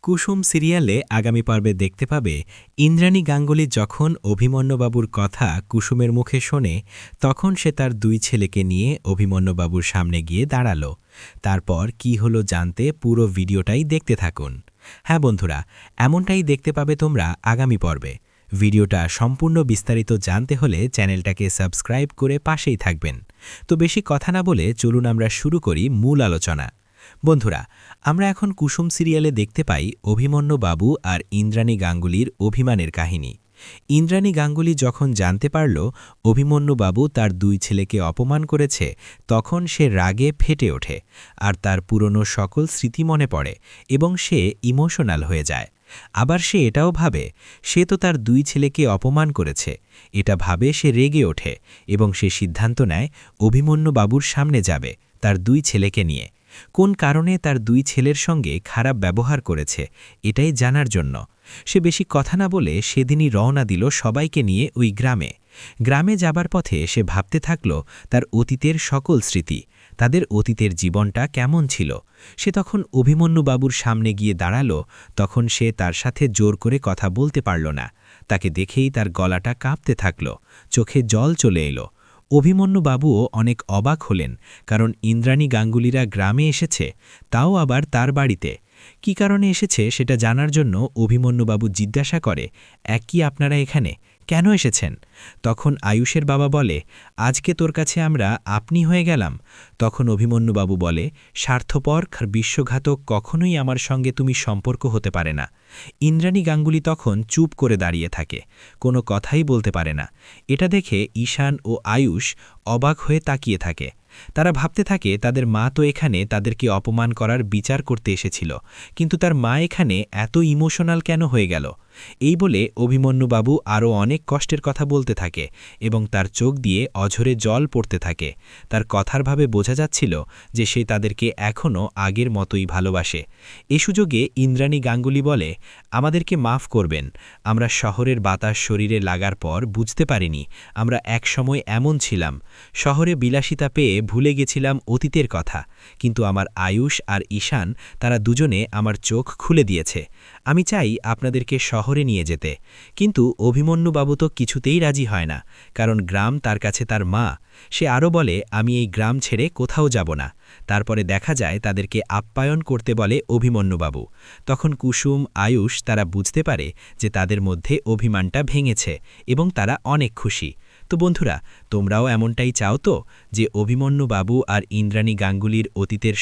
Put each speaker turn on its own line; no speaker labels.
কুসুম সিরিয়ালে আগামী পর্বে দেখতে পাবে ইন্দ্রাণী গাঙ্গুলি যখন অভিমন্যুবাবুর কথা কুসুমের মুখে শোনে তখন সে তার দুই ছেলেকে নিয়ে অভিমন্যুবাবুর সামনে গিয়ে দাঁড়াল। তারপর কি হলো জানতে পুরো ভিডিওটাই দেখতে থাকুন। হ্যাঁ বন্ধুরা, এমনটাই দেখতে পাবে তোমরা আগামী পর্বে। ভিডিওটা সম্পূর্ণ বিস্তারিত জানতে হলে চ্যানেলটাকে সাবস্ক্রাইব করে পাশেই থাকবেন। তো বেশি কথা না বলে চলুন আমরা শুরু করি মূল আলোচনা। বন্ধুরা, আমরা এখন কুসুম সিরিয়ালে দেখতে পাই অভিমন্যুবাবু আর ইন্দ্রাণী গাঙ্গুলির অভিমানের কাহিনী। ইন্দ্রাণী গাঙ্গুলি যখন জানতে পারল অভিমন্যুবাবু তার দুই ছেলেকে অপমান করেছে, তখন সে রাগে ফেটে ওঠে আর তার পুরনো সকল স্মৃতি মনে পড়ে এবং সে ইমোশনাল হয়ে যায়। আবার সে এটাও ভাবে সে তো তার দুই ছেলেকে অপমান করেছে। এটা ভাবে সে রেগে ওঠে এবং সে সিদ্ধান্ত নেয় অভিমন্যুবাবুর সামনে যাবে তার দুই ছেলেকে নিয়ে। কোন কারণে তার দুই ছেলের সঙ্গে খারাপ ব্যবহার করেছে এটাই জানার জন্য সে বেশি কথা না বলে সেদিনই রওনা দিল সবাইকে নিয়ে ওই গ্রামে। গ্রামে যাবার পথে সে ভাবতে থাকল তার অতীতের সকল স্মৃতি, তাদের অতীতের জীবনটা কেমন ছিল। সে তখন অভিমন্যুবাবুর সামনে গিয়ে দাঁড়াল, তখন সে তার সাথে জোর করে কথা বলতে পারল না। তাকে দেখেই তার গলাটা কাঁপতে থাকল, চোখে জল চলে এলো। অভিমন্যুবাবুও অনেক অবাক হলেন, কারণ ইন্দ্রাণী গাঙ্গুলিরা গ্রামে এসেছে, তাও আবার তার বাড়িতে। কি কারণে এসেছে সেটা জানার জন্য অভিমন্যুবাবু জিজ্ঞাসা করে, কি আপনারা এখানে কেন এসেছেন? তখন আয়ুষের বাবা বলে, আজকে তোর কাছে আমরা আপনি হয়ে গেলাম। তখন অভিমন্যুবাবু বলে, স্বার্থপর বিশ্বঘাতক কখনোই আমার সঙ্গে তুমি সম্পর্ক হতে পারে না। ইন্দ্রাণী গাঙ্গুলি তখন চুপ করে দাঁড়িয়ে থাকে, কোনো কথাই বলতে পারে না। এটা দেখে ঈশান ও আয়ুষ অবাক হয়ে তাকিয়ে থাকে। তারা ভাবতে থাকে তাদের মা তো এখানে তাদেরকে অপমান করার বিচার করতে এসেছিল, কিন্তু তার মা এখানে এত ইমোশনাল কেন হয়ে গেল? এই বলে অভিমন্যুবাবু আরও অনেক কষ্টের কথা বলতে থাকে এবং তার চোখ দিয়ে অঝরে জল পড়তে থাকে। তার কথার ভাবে বোঝা যাচ্ছিল যে সে তাদেরকে এখনও আগের মতোই ভালোবাসে। এ সুযোগে ইন্দ্রাণী গাঙ্গুলি বলে, আমাদেরকে মাফ করবেন, আমরা শহরের বাতাস শরীরে লাগার পর বুঝতে পারিনি আমরা একসময় এমন ছিলাম। শহরে বিলাসিতা পেয়ে ভুলে গেছিলাম অতীতের কথা, কিন্তু আমার আয়ুষ আর ঈশান তারা দুজনে আমার চোখ খুলে দিয়েছে। আমি চাই আপনাদেরকে শহরে নিয়ে যেতে, কিন্তু অভিমন্যুবাবু তো কিছুতেই রাজি হয় না, কারণ গ্রাম তার কাছে তার মা। সে আরও বলে, আমি এই গ্রাম ছেড়ে কোথাও যাব না। তারপরে দেখা যায় তাদেরকে আপ্যায়ন করতে বলে অভিমন্যুবাবু। তখন কুসুম, আয়ুষ তারা বুঝতে পারে যে তাদের মধ্যে অভিমানটা ভেঙেছে এবং তারা অনেক খুশি। তো বন্ধুরা, তোমরাও এমনটাই চাও তো যে অভিমন্যুবাবু আর ইন্দ্রাণী গাঙ্গুলির অতীতের